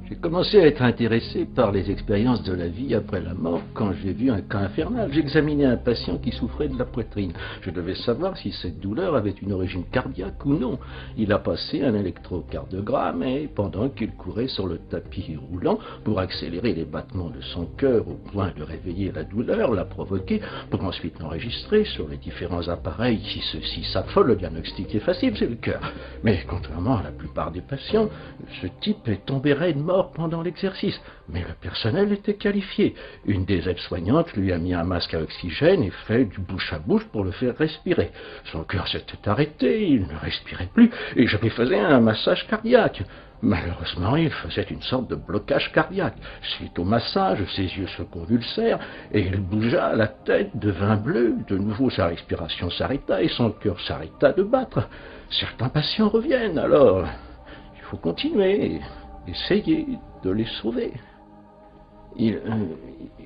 J'ai commencé à être intéressé par les expériences de la vie après la mort quand j'ai vu un cas infernal. J'examinais un patient qui souffrait de la poitrine. Je devais savoir si cette douleur avait une origine cardiaque ou non. Il a passé un électrocardiogramme et pendant qu'il courait sur le tapis roulant pour accélérer les battements de son cœur au point de réveiller la douleur, la provoquer, pour ensuite l'enregistrer sur les différents appareils qui ceci s'affolent, le diagnostic est facile, c'est le cœur. Mais contrairement à la plupart des patients, ce type est tombé raide mort pendant l'exercice, mais le personnel était qualifié. Une des aides-soignantes lui a mis un masque à oxygène et fait du bouche à bouche pour le faire respirer. Son cœur s'était arrêté, il ne respirait plus, et je lui faisais un massage cardiaque. Malheureusement, il faisait une sorte de blocage cardiaque. Suite au massage, ses yeux se convulsèrent, et il bougea la tête, devint bleu. De nouveau, sa respiration s'arrêta, et son cœur s'arrêta de battre. Certains patients reviennent, alors il faut continuer. Essayer de les sauver. Il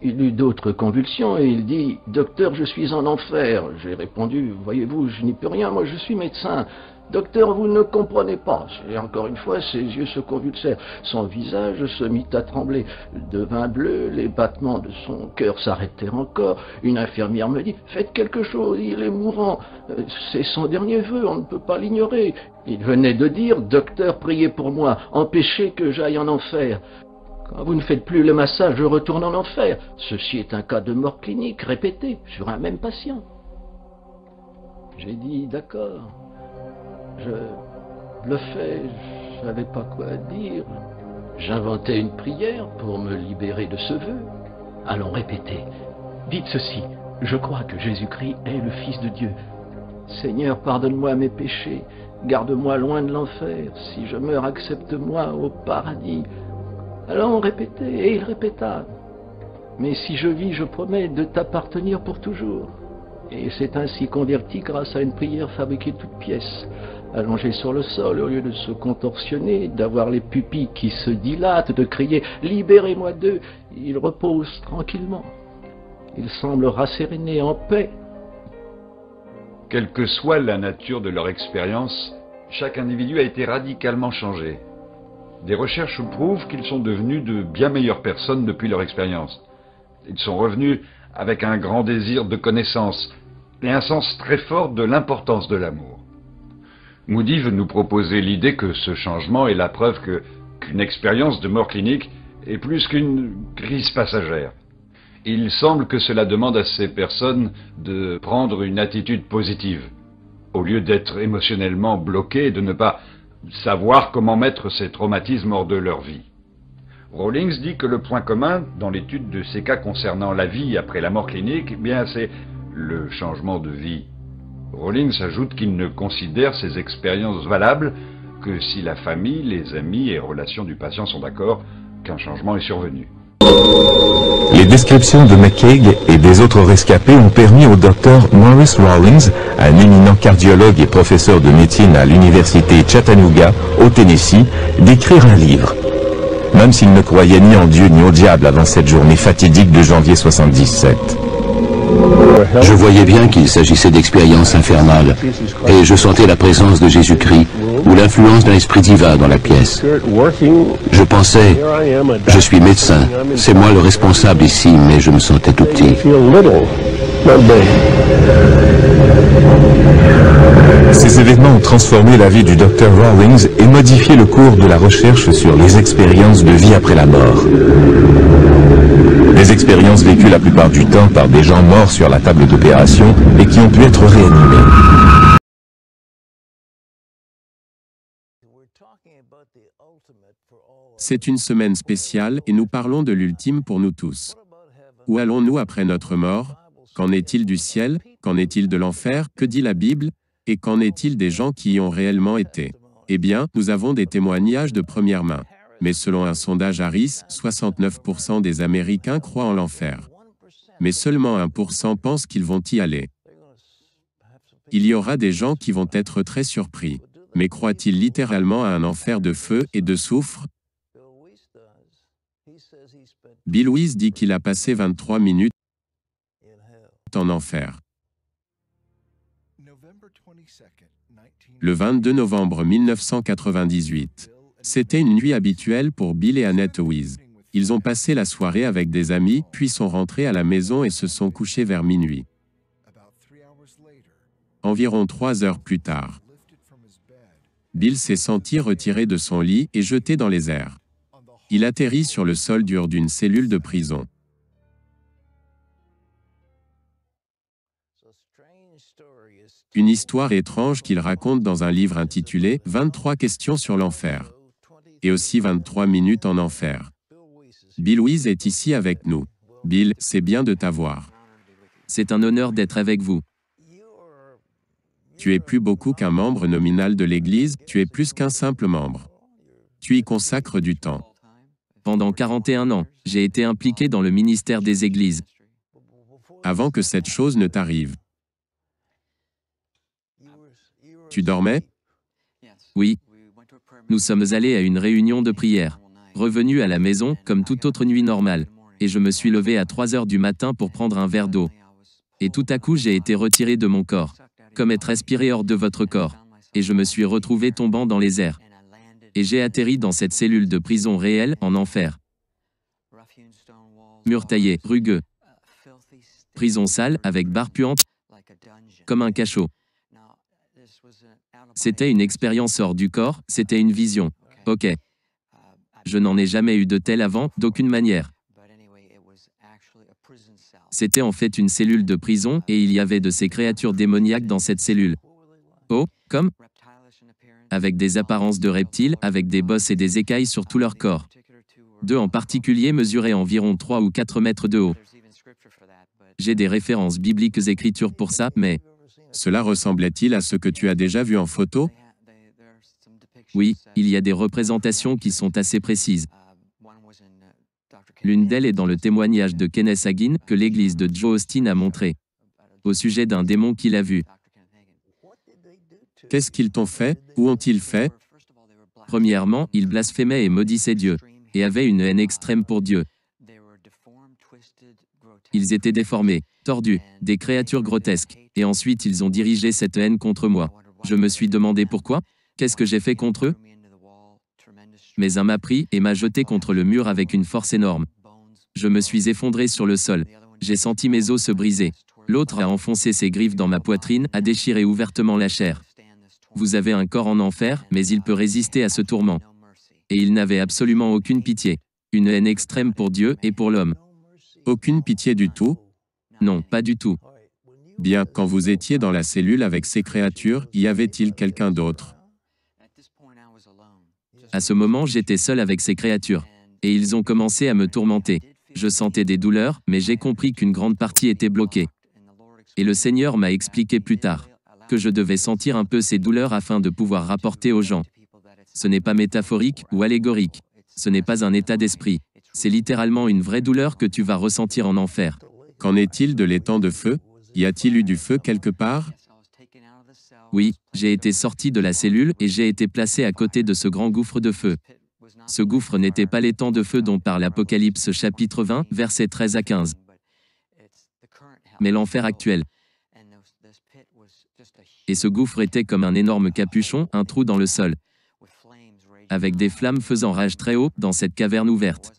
eut d'autres convulsions et il dit « Docteur, je suis en enfer ». J'ai répondu « Voyez-vous, je n'y peux rien, moi je suis médecin ». « Docteur, vous ne comprenez pas ». Et encore une fois, ses yeux se convulsèrent. Son visage se mit à trembler. Devint bleu, les battements de son cœur s'arrêtèrent encore. Une infirmière me dit « Faites quelque chose, il est mourant. C'est son dernier vœu, on ne peut pas l'ignorer. » Il venait de dire « Docteur, priez pour moi, empêchez que j'aille en enfer. » Quand vous ne faites plus le massage, je retourne en enfer. Ceci est un cas de mort clinique répété sur un même patient. J'ai dit « D'accord. » Je bluffais, je savais pas quoi dire. J'inventais une prière pour me libérer de ce vœu. Allons répéter. Dites ceci. Je crois que Jésus-Christ est le Fils de Dieu. Seigneur, pardonne-moi mes péchés. Garde-moi loin de l'enfer. Si je meurs, accepte-moi au paradis. Allons répéter. Et il répéta. Mais si je vis, je promets de t'appartenir pour toujours. Et c'est ainsi converti grâce à une prière fabriquée de toutes pièces. Allongé sur le sol, au lieu de se contorsionner, d'avoir les pupilles qui se dilatent, de crier « Libérez-moi d'eux !» il repose tranquillement. Il semble rasséréné, en paix. Quelle que soit la nature de leur expérience, chaque individu a été radicalement changé. Des recherches prouvent qu'ils sont devenus de bien meilleures personnes depuis leur expérience. Ils sont revenus avec un grand désir de connaissance et un sens très fort de l'importance de l'amour. Moody veut nous proposer l'idée que ce changement est la preuve qu'une expérience de mort clinique est plus qu'une crise passagère. Il semble que cela demande à ces personnes de prendre une attitude positive, au lieu d'être émotionnellement bloquées et de ne pas savoir comment mettre ces traumatismes hors de leur vie. Rawlings dit que le point commun dans l'étude de ces cas concernant la vie après la mort clinique, eh bien c'est le changement de vie. Rawlings ajoute qu'il ne considère ces expériences valables que si la famille, les amis et relations du patient sont d'accord qu'un changement est survenu. Les descriptions de McCaig et des autres rescapés ont permis au docteur Morris Rawlings, un éminent cardiologue et professeur de médecine à l'université Chattanooga, au Tennessee, d'écrire un livre. Même s'il ne croyait ni en Dieu ni au diable avant cette journée fatidique de janvier 77. Je voyais bien qu'il s'agissait d'expériences infernales, et je sentais la présence de Jésus-Christ, ou l'influence d'un esprit divin dans la pièce. Je pensais, je suis médecin, c'est moi le responsable ici, mais je me sentais tout petit. Ces événements ont transformé la vie du Dr Rawlings et modifié le cours de la recherche sur les expériences de vie après la mort. Des expériences vécues la plupart du temps par des gens morts sur la table d'opération et qui ont pu être réanimés. C'est une semaine spéciale et nous parlons de l'ultime pour nous tous. Où allons-nous après notre mort? Qu'en est-il du ciel? Qu'en est-il de l'enfer? Que dit la Bible? Et qu'en est-il des gens qui y ont réellement été? Eh bien, nous avons des témoignages de première main. Mais selon un sondage Harris, 69% des Américains croient en l'enfer. Mais seulement 1% pensent qu'ils vont y aller. Il y aura des gens qui vont être très surpris. Mais croient-ils littéralement à un enfer de feu et de soufre? Bill Wiese dit qu'il a passé 23 minutes en enfer. Le 22 novembre 1998. C'était une nuit habituelle pour Bill et Annette Weiss. Ils ont passé la soirée avec des amis, puis sont rentrés à la maison et se sont couchés vers minuit. Environ 3 heures plus tard, Bill s'est senti retiré de son lit et jeté dans les airs. Il atterrit sur le sol dur d'une cellule de prison. Une histoire étrange qu'il raconte dans un livre intitulé « 23 questions sur l'enfer » et aussi 23 minutes en enfer. Bill Weiss est ici avec nous. Bill, c'est bien de t'avoir. C'est un honneur d'être avec vous. Tu es plus beaucoup qu'un membre nominal de l'Église, tu es plus qu'un simple membre. Tu y consacres du temps. Pendant 41 ans, j'ai été impliqué dans le ministère des Églises. Avant que cette chose ne t'arrive. Tu dormais? Oui. Nous sommes allés à une réunion de prière. Revenu à la maison, comme toute autre nuit normale. Et je me suis levé à 3 heures du matin pour prendre un verre d'eau. Et tout à coup, j'ai été retiré de mon corps. Comme être aspiré hors de votre corps. Et je me suis retrouvé tombant dans les airs. Et j'ai atterri dans cette cellule de prison réelle, en enfer. Murs taillés, rugueux. Prison sale, avec barres puantes, comme un cachot. C'était une expérience hors du corps, c'était une vision. Ok. Je n'en ai jamais eu de telle avant, d'aucune manière. C'était en fait une cellule de prison, et il y avait de ces créatures démoniaques dans cette cellule. Oh, comme? Avec des apparences de reptiles, avec des bosses et des écailles sur tout leur corps. 2 en particulier mesuraient environ 3 ou 4 mètres de haut. J'ai des références bibliques écritures pour ça, mais... Cela ressemblait-il à ce que tu as déjà vu en photo? Oui, il y a des représentations qui sont assez précises. L'une d'elles est dans le témoignage de Kenneth Hagin que l'église de Joe Austin a montré, au sujet d'un démon qu'il a vu. Qu'est-ce qu'ils t'ont fait? Où ont-ils fait? Premièrement, ils blasphémaient et maudissaient Dieu, et avaient une haine extrême pour Dieu. Ils étaient déformés, tordus, des créatures grotesques, et ensuite ils ont dirigé cette haine contre moi. Je me suis demandé pourquoi? Qu'est-ce que j'ai fait contre eux? Mais un m'a pris et m'a jeté contre le mur avec une force énorme. Je me suis effondré sur le sol. J'ai senti mes os se briser. L'autre a enfoncé ses griffes dans ma poitrine, a déchiré ouvertement la chair. Vous avez un corps en enfer, mais il peut résister à ce tourment. Et il n'avait absolument aucune pitié. Une haine extrême pour Dieu et pour l'homme. Aucune pitié du tout? Non, pas du tout. Bien, quand vous étiez dans la cellule avec ces créatures, y avait-il quelqu'un d'autre? À ce moment, j'étais seul avec ces créatures. Et ils ont commencé à me tourmenter. Je sentais des douleurs, mais j'ai compris qu'une grande partie était bloquée. Et le Seigneur m'a expliqué plus tard que je devais sentir un peu ces douleurs afin de pouvoir rapporter aux gens. Ce n'est pas métaphorique ou allégorique. Ce n'est pas un état d'esprit. C'est littéralement une vraie douleur que tu vas ressentir en enfer. Qu'en est-il de l'étang de feu? Y a-t-il eu du feu quelque part? Oui, j'ai été sorti de la cellule et j'ai été placé à côté de ce grand gouffre de feu. Ce gouffre n'était pas l'étang de feu dont parle Apocalypse chapitre 20, versets 13 à 15. Mais l'enfer actuel. Et ce gouffre était comme un énorme capuchon, un trou dans le sol, avec des flammes faisant rage très haut dans cette caverne ouverte.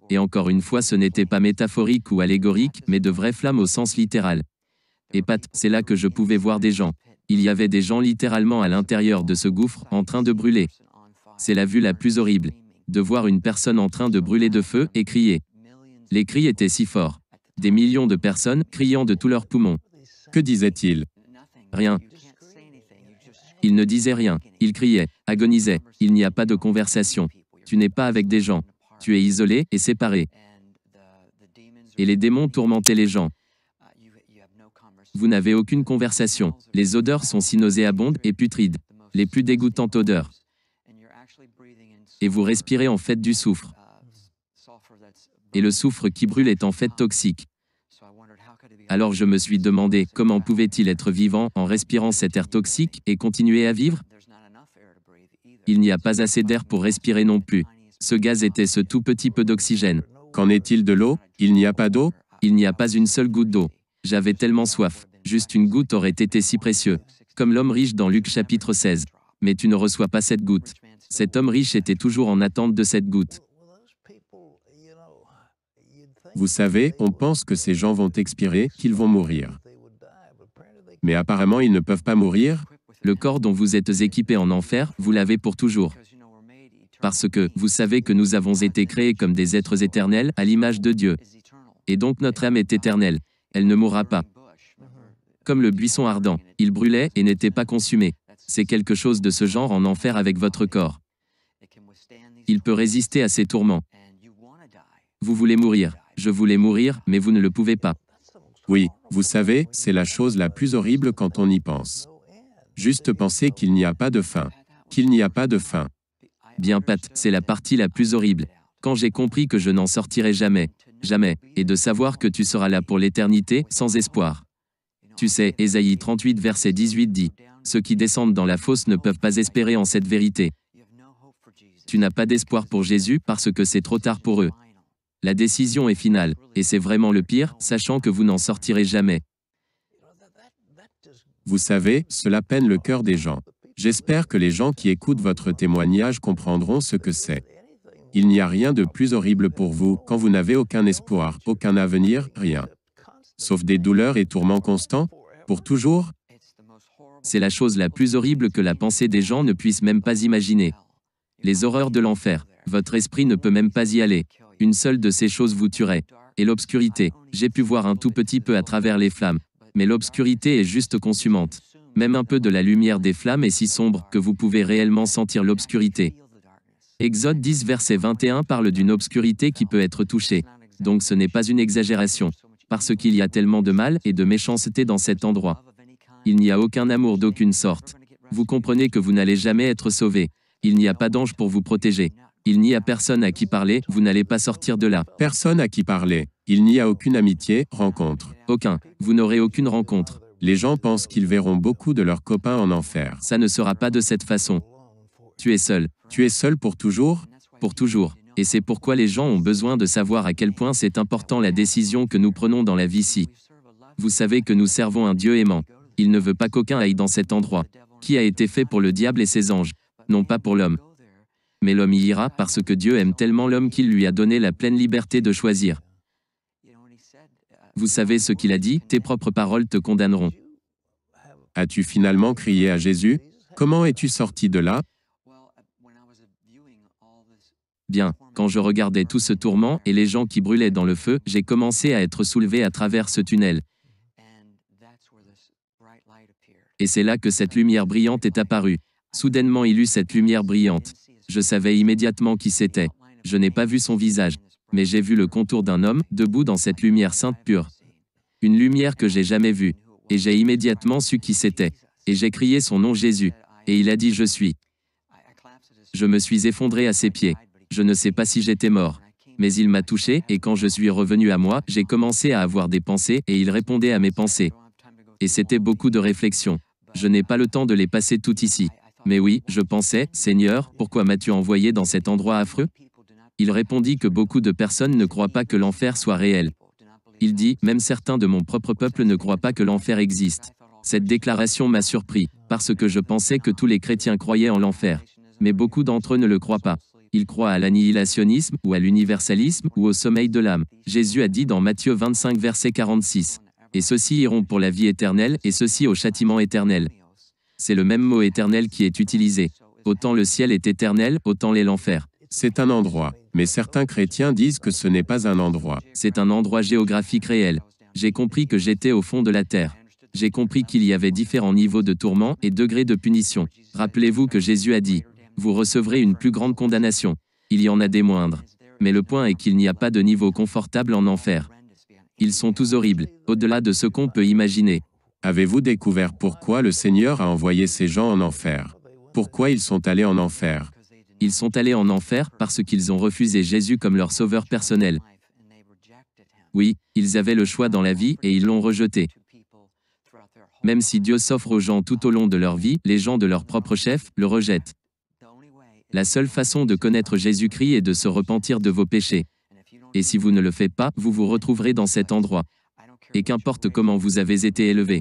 Et encore une fois, ce n'était pas métaphorique ou allégorique, mais de vraies flammes au sens littéral. Et Pat, c'est là que je pouvais voir des gens. Il y avait des gens littéralement à l'intérieur de ce gouffre, en train de brûler. C'est la vue la plus horrible. De voir une personne en train de brûler de feu et crier. Les cris étaient si forts. Des millions de personnes criant de tous leurs poumons. Que disaient-ils? Rien. Ils ne disaient rien. Ils criaient, agonisaient. Il n'y a pas de conversation. Tu n'es pas avec des gens. Tu es isolé et séparé. Et les démons tourmentaient les gens. Vous n'avez aucune conversation. Les odeurs sont si nauséabondes et putrides. Les plus dégoûtantes odeurs. Et vous respirez en fait du soufre. Et le soufre qui brûle est en fait toxique. Alors je me suis demandé comment pouvait-il être vivant en respirant cet air toxique et continuer à vivre? Il n'y a pas assez d'air pour respirer non plus. Ce gaz était ce tout petit peu d'oxygène. Qu'en est-il de l'eau? Il n'y a pas d'eau? Il n'y a pas une seule goutte d'eau. J'avais tellement soif. Juste une goutte aurait été si précieux. Comme l'homme riche dans Luc chapitre 16. Mais tu ne reçois pas cette goutte. Cet homme riche était toujours en attente de cette goutte. Vous savez, on pense que ces gens vont expirer, qu'ils vont mourir. Mais apparemment, ils ne peuvent pas mourir. Le corps dont vous êtes équipé en enfer, vous l'avez pour toujours. Parce que, vous savez que nous avons été créés comme des êtres éternels, à l'image de Dieu. Et donc notre âme est éternelle. Elle ne mourra pas. Comme le buisson ardent, il brûlait et n'était pas consumé. C'est quelque chose de ce genre en enfer avec votre corps. Il peut résister à ces tourments. Vous voulez mourir. Je voulais mourir, mais vous ne le pouvez pas. Oui, vous savez, c'est la chose la plus horrible quand on y pense. Juste penser qu'il n'y a pas de fin. Qu'il n'y a pas de fin. Bien Pat, c'est la partie la plus horrible. Quand j'ai compris que je n'en sortirai jamais, jamais, et de savoir que tu seras là pour l'éternité, sans espoir. Tu sais, Ésaïe 38 verset 18 dit, « Ceux qui descendent dans la fosse ne peuvent pas espérer en cette vérité. » Tu n'as pas d'espoir pour Jésus parce que c'est trop tard pour eux. La décision est finale, et c'est vraiment le pire, sachant que vous n'en sortirez jamais. Vous savez, cela peine le cœur des gens. J'espère que les gens qui écoutent votre témoignage comprendront ce que c'est. Il n'y a rien de plus horrible pour vous quand vous n'avez aucun espoir, aucun avenir, rien. Sauf des douleurs et tourments constants, pour toujours. C'est la chose la plus horrible que la pensée des gens ne puisse même pas imaginer. Les horreurs de l'enfer, votre esprit ne peut même pas y aller. Une seule de ces choses vous tuerait. Et l'obscurité, j'ai pu voir un tout petit peu à travers les flammes. Mais l'obscurité est juste consumante. Même un peu de la lumière des flammes est si sombre que vous pouvez réellement sentir l'obscurité. Exode 10 verset 21 parle d'une obscurité qui peut être touchée. Donc ce n'est pas une exagération. Parce qu'il y a tellement de mal et de méchanceté dans cet endroit. Il n'y a aucun amour d'aucune sorte. Vous comprenez que vous n'allez jamais être sauvé. Il n'y a pas d'ange pour vous protéger. Il n'y a personne à qui parler, vous n'allez pas sortir de là. Personne à qui parler. Il n'y a aucune amitié, rencontre. Aucun. Vous n'aurez aucune rencontre. Les gens pensent qu'ils verront beaucoup de leurs copains en enfer. Ça ne sera pas de cette façon. Tu es seul. Tu es seul pour toujours? Pour toujours. Et c'est pourquoi les gens ont besoin de savoir à quel point c'est important la décision que nous prenons dans la vie-ci. Vous savez que nous servons un Dieu aimant. Il ne veut pas qu'aucun aille dans cet endroit. Qui a été fait pour le diable et ses anges, non pas pour l'homme. Mais l'homme y ira parce que Dieu aime tellement l'homme qu'il lui a donné la pleine liberté de choisir. Vous savez ce qu'il a dit, tes propres paroles te condamneront. As-tu finalement crié à Jésus? Comment es-tu sorti de là? Bien, quand je regardais tout ce tourment et les gens qui brûlaient dans le feu, j'ai commencé à être soulevé à travers ce tunnel. Et c'est là que cette lumière brillante est apparue. Soudainement il eut cette lumière brillante. Je savais immédiatement qui c'était. Je n'ai pas vu son visage, mais j'ai vu le contour d'un homme, debout dans cette lumière sainte pure. Une lumière que j'ai jamais vue. Et j'ai immédiatement su qui c'était. Et j'ai crié son nom Jésus. Et il a dit « Je suis ». Je me suis effondré à ses pieds. Je ne sais pas si j'étais mort. Mais il m'a touché, et quand je suis revenu à moi, j'ai commencé à avoir des pensées, et il répondait à mes pensées. Et c'était beaucoup de réflexions. Je n'ai pas le temps de les passer toutes ici. Mais oui, je pensais, Seigneur, pourquoi m'as-tu envoyé dans cet endroit affreux? Il répondit que beaucoup de personnes ne croient pas que l'enfer soit réel. Il dit, même certains de mon propre peuple ne croient pas que l'enfer existe. Cette déclaration m'a surpris, parce que je pensais que tous les chrétiens croyaient en l'enfer. Mais beaucoup d'entre eux ne le croient pas. Ils croient à l'annihilationnisme, ou à l'universalisme, ou au sommeil de l'âme. Jésus a dit dans Matthieu 25 verset 46. Et ceux-ci iront pour la vie éternelle, et ceux-ci au châtiment éternel. C'est le même mot éternel qui est utilisé. Autant le ciel est éternel, autant l'est l'enfer. C'est un endroit, mais certains chrétiens disent que ce n'est pas un endroit. C'est un endroit géographique réel. J'ai compris que j'étais au fond de la terre. J'ai compris qu'il y avait différents niveaux de tourment et degrés de punition. Rappelez-vous que Jésus a dit, « Vous recevrez une plus grande condamnation. » Il y en a des moindres. Mais le point est qu'il n'y a pas de niveau confortable en enfer. Ils sont tous horribles, au-delà de ce qu'on peut imaginer. Avez-vous découvert pourquoi le Seigneur a envoyé ces gens en enfer? Pourquoi ils sont allés en enfer? Ils sont allés en enfer parce qu'ils ont refusé Jésus comme leur sauveur personnel. Oui, ils avaient le choix dans la vie et ils l'ont rejeté. Même si Dieu s'offre aux gens tout au long de leur vie, les gens de leur propre chef le rejettent. La seule façon de connaître Jésus-Christ est de se repentir de vos péchés. Et si vous ne le faites pas, vous vous retrouverez dans cet endroit. Et qu'importe comment vous avez été élevé.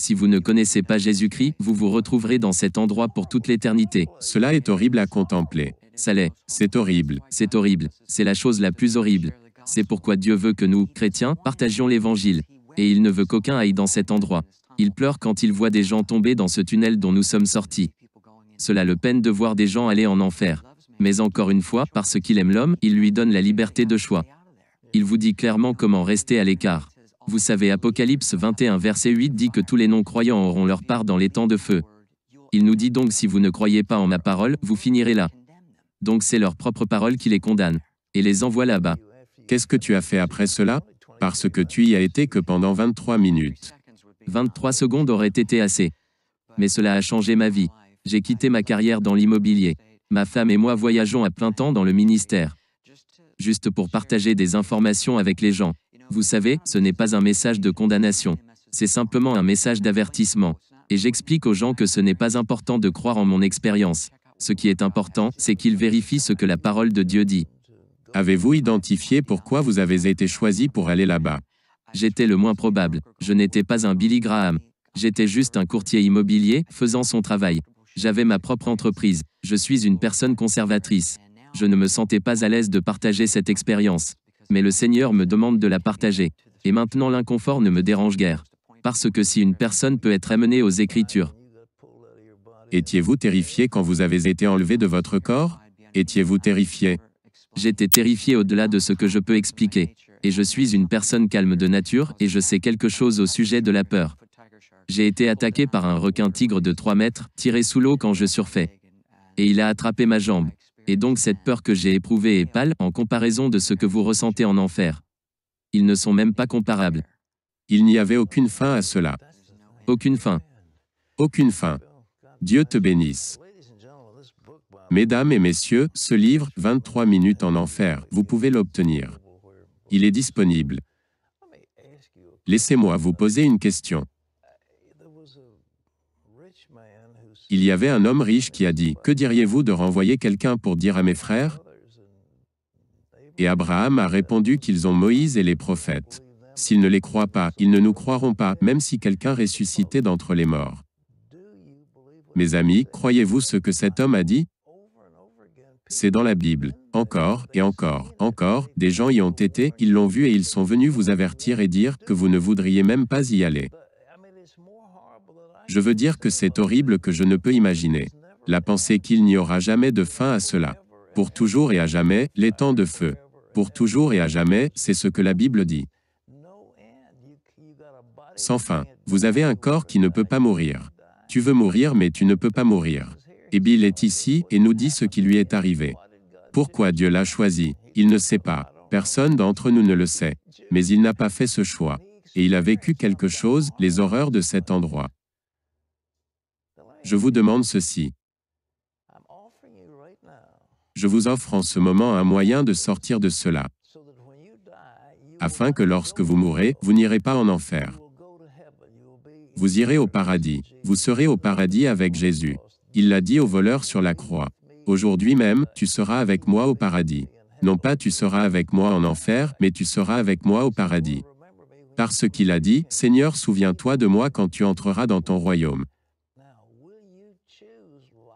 Si vous ne connaissez pas Jésus-Christ, vous vous retrouverez dans cet endroit pour toute l'éternité. Cela est horrible à contempler. Ça l'est. C'est horrible. C'est horrible. C'est la chose la plus horrible. C'est pourquoi Dieu veut que nous, chrétiens, partagions l'Évangile. Et il ne veut qu'aucun aille dans cet endroit. Il pleure quand il voit des gens tomber dans ce tunnel dont nous sommes sortis. Cela le peine de voir des gens aller en enfer. Mais encore une fois, parce qu'il aime l'homme, il lui donne la liberté de choix. Il vous dit clairement comment rester à l'écart. Vous savez, Apocalypse 21 verset 8 dit que tous les non-croyants auront leur part dans les temps de feu. Il nous dit donc si vous ne croyez pas en ma parole, vous finirez là. Donc c'est leur propre parole qui les condamne. Et les envoie là-bas. Qu'est-ce que tu as fait après cela? Parce que tu y as été que pendant 23 minutes. 23 secondes auraient été assez. Mais cela a changé ma vie. J'ai quitté ma carrière dans l'immobilier. Ma femme et moi voyageons à plein temps dans le ministère. Juste pour partager des informations avec les gens. Vous savez, ce n'est pas un message de condamnation. C'est simplement un message d'avertissement. Et j'explique aux gens que ce n'est pas important de croire en mon expérience. Ce qui est important, c'est qu'ils vérifient ce que la parole de Dieu dit. Avez-vous identifié pourquoi vous avez été choisi pour aller là-bas? J'étais le moins probable. Je n'étais pas un Billy Graham. J'étais juste un courtier immobilier, faisant son travail. J'avais ma propre entreprise. Je suis une personne conservatrice. Je ne me sentais pas à l'aise de partager cette expérience. Mais le Seigneur me demande de la partager. Et maintenant l'inconfort ne me dérange guère. Parce que si une personne peut être amenée aux Écritures. Étiez-vous terrifié quand vous avez été enlevé de votre corps? Étiez-vous terrifié? J'étais terrifié au-delà de ce que je peux expliquer. Et je suis une personne calme de nature et je sais quelque chose au sujet de la peur. J'ai été attaqué par un requin-tigre de 3 mètres, tiré sous l'eau quand je surfais. Et il a attrapé ma jambe. Et donc cette peur que j'ai éprouvée est pâle en comparaison de ce que vous ressentez en enfer. Ils ne sont même pas comparables. Il n'y avait aucune fin à cela. Aucune fin. Aucune fin. Dieu te bénisse. Mesdames et messieurs, ce livre, 23 minutes en enfer, vous pouvez l'obtenir. Il est disponible. Laissez-moi vous poser une question. Il y avait un homme riche qui a dit, « Que diriez-vous de renvoyer quelqu'un pour dire à mes frères ?» Et Abraham a répondu qu'ils ont Moïse et les prophètes. S'ils ne les croient pas, ils ne nous croiront pas, même si quelqu'un ressuscitait d'entre les morts. Mes amis, croyez-vous ce que cet homme a dit? C'est dans la Bible. Encore, et encore, encore, des gens y ont été, ils l'ont vu et ils sont venus vous avertir et dire que vous ne voudriez même pas y aller. Je veux dire que c'est horrible que je ne peux imaginer. La pensée qu'il n'y aura jamais de fin à cela. Pour toujours et à jamais, les temps de feu. Pour toujours et à jamais, c'est ce que la Bible dit. Sans fin. Vous avez un corps qui ne peut pas mourir. Tu veux mourir mais tu ne peux pas mourir. Et Bill est ici et nous dit ce qui lui est arrivé. Pourquoi Dieu l'a choisi? Il ne sait pas. Personne d'entre nous ne le sait. Mais il n'a pas fait ce choix. Et il a vécu quelque chose, les horreurs de cet endroit. Je vous demande ceci. Je vous offre en ce moment un moyen de sortir de cela. Afin que lorsque vous mourrez, vous n'irez pas en enfer. Vous irez au paradis. Vous serez au paradis avec Jésus. Il l'a dit au voleur sur la croix. Aujourd'hui même, tu seras avec moi au paradis. Non pas tu seras avec moi en enfer, mais tu seras avec moi au paradis. Parce qu'il a dit, Seigneur, souviens-toi de moi quand tu entreras dans ton royaume.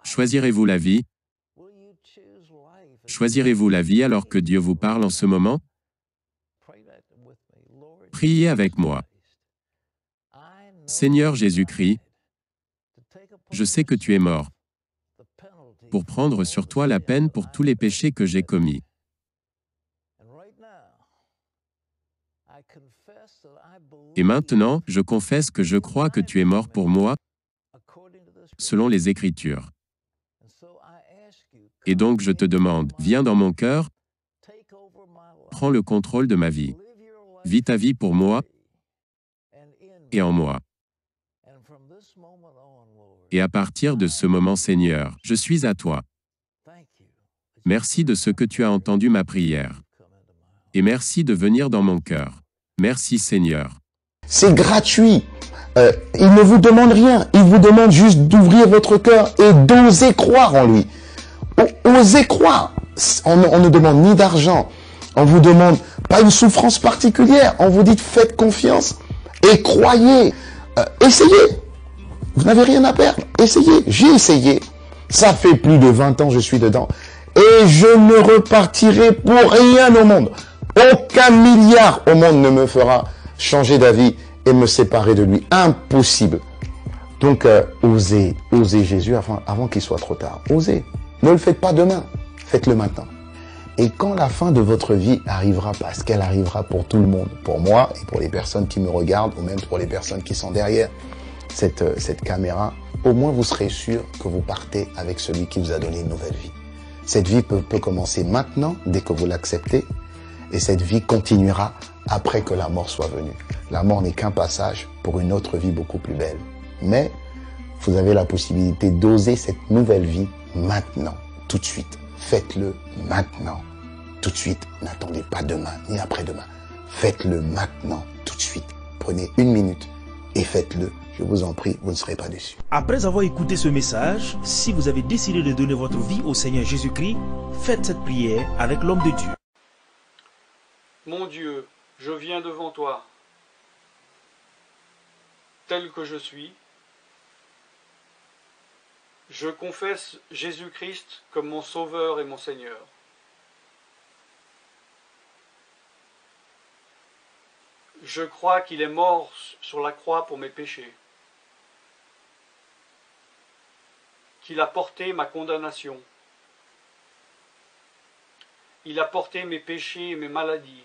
Choisirez-vous la vie? Choisirez-vous la vie alors que Dieu vous parle en ce moment? Priez avec moi. Seigneur Jésus-Christ, je sais que tu es mort pour prendre sur toi la peine pour tous les péchés que j'ai commis. Et maintenant, je confesse que je crois que tu es mort pour moi, selon les Écritures. Et donc je te demande, viens dans mon cœur, prends le contrôle de ma vie. Vis ta vie pour moi et en moi. Et à partir de ce moment, Seigneur, je suis à toi. Merci de ce que tu as entendu ma prière. Et merci de venir dans mon cœur. Merci Seigneur. C'est gratuit. Il ne vous demande rien. Il vous demande juste d'ouvrir votre cœur et d'oser croire en lui. Osez croire. On ne demande ni d'argent. On vous demande pas une souffrance particulière. On vous dit faites confiance et croyez. Essayez. Vous n'avez rien à perdre. Essayez. J'ai essayé. Ça fait plus de 20 ans que je suis dedans. Et je ne repartirai pour rien au monde. Aucun milliard au monde ne me fera changer d'avis et me séparer de lui. Impossible. Donc, osez Jésus avant qu'il soit trop tard. Osez. Ne le faites pas demain. Faites-le maintenant. Et quand la fin de votre vie arrivera, parce qu'elle arrivera pour tout le monde, pour moi et pour les personnes qui me regardent, ou même pour les personnes qui sont derrière cette caméra, au moins vous serez sûr que vous partez avec celui qui vous a donné une nouvelle vie. Cette vie peut commencer maintenant, dès que vous l'acceptez, et cette vie continuera après que la mort soit venue. La mort n'est qu'un passage pour une autre vie beaucoup plus belle. Mais vous avez la possibilité d'oser cette nouvelle vie maintenant, tout de suite. Faites-le maintenant, tout de suite. N'attendez pas demain, ni après-demain. Faites-le maintenant, tout de suite. Prenez 1 minute et faites-le. Je vous en prie, vous ne serez pas déçus. Après avoir écouté ce message, si vous avez décidé de donner votre vie au Seigneur Jésus-Christ, faites cette prière avec l'homme de Dieu. Mon Dieu, je viens devant toi, tel que je suis. Je confesse Jésus-Christ comme mon Sauveur et mon Seigneur. Je crois qu'il est mort sur la croix pour mes péchés, qu'il a porté ma condamnation, il a porté mes péchés et mes maladies,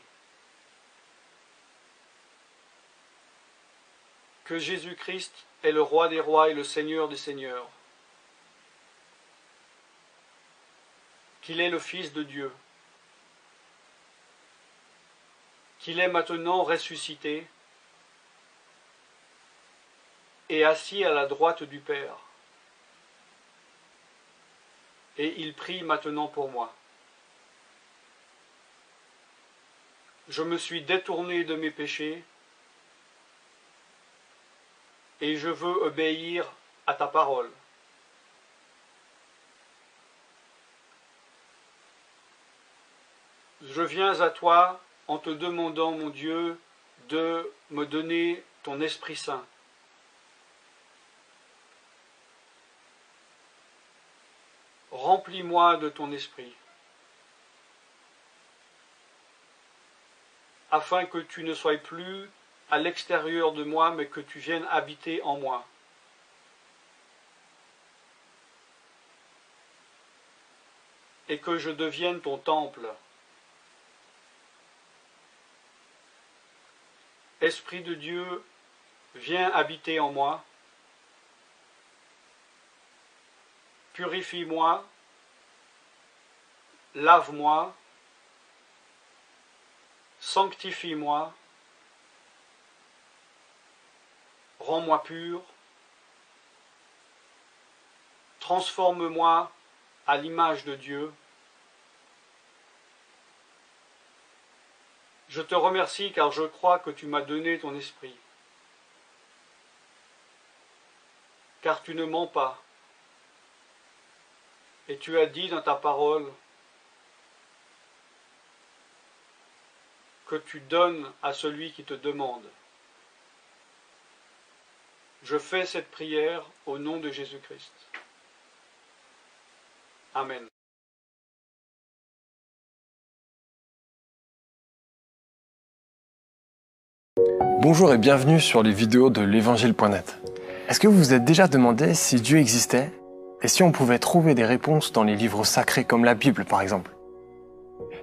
que Jésus-Christ est le Roi des rois et le Seigneur des seigneurs, qu'il est le Fils de Dieu, qu'il est maintenant ressuscité et assis à la droite du Père. Et il prie maintenant pour moi. Je me suis détourné de mes péchés et je veux obéir à ta parole. Je viens à toi en te demandant, mon Dieu, de me donner ton Esprit Saint. Remplis-moi de ton Esprit, afin que tu ne sois plus à l'extérieur de moi, mais que tu viennes habiter en moi. Et que je devienne ton temple. Esprit de Dieu, viens habiter en moi. Purifie-moi, lave-moi, sanctifie-moi, rends-moi pur, transforme-moi à l'image de Dieu. Je te remercie car je crois que tu m'as donné ton esprit, car tu ne mens pas. Et tu as dit dans ta parole que tu donnes à celui qui te demande. Je fais cette prière au nom de Jésus-Christ. Amen. Bonjour et bienvenue sur les vidéos de l'évangile.net. Est-ce que vous vous êtes déjà demandé si Dieu existait et si on pouvait trouver des réponses dans les livres sacrés comme la Bible par exemple?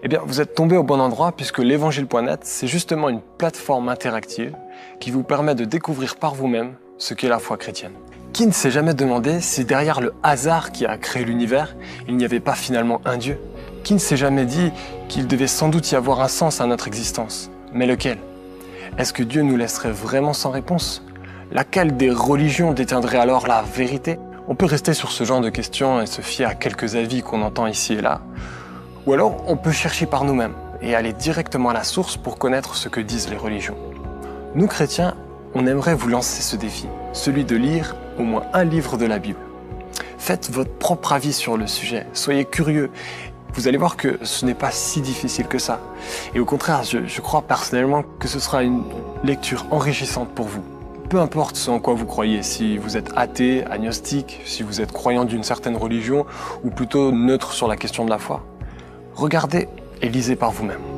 Eh bien, vous êtes tombé au bon endroit puisque l'évangile.net, c'est justement une plateforme interactive qui vous permet de découvrir par vous-même ce qu'est la foi chrétienne. Qui ne s'est jamais demandé si derrière le hasard qui a créé l'univers, il n'y avait pas finalement un Dieu? Qui ne s'est jamais dit qu'il devait sans doute y avoir un sens à notre existence? Mais lequel? Est-ce que Dieu nous laisserait vraiment sans réponse? Laquelle des religions détiendrait alors la vérité? On peut rester sur ce genre de questions et se fier à quelques avis qu'on entend ici et là. Ou alors, on peut chercher par nous-mêmes et aller directement à la source pour connaître ce que disent les religions. Nous, chrétiens, on aimerait vous lancer ce défi, celui de lire au moins un livre de la Bible. Faites votre propre avis sur le sujet, soyez curieux. Vous allez voir que ce n'est pas si difficile que ça. Et au contraire, je crois personnellement que ce sera une lecture enrichissante pour vous. Peu importe ce en quoi vous croyez, si vous êtes athée, agnostique, si vous êtes croyant d'une certaine religion ou plutôt neutre sur la question de la foi, regardez et lisez par vous-même.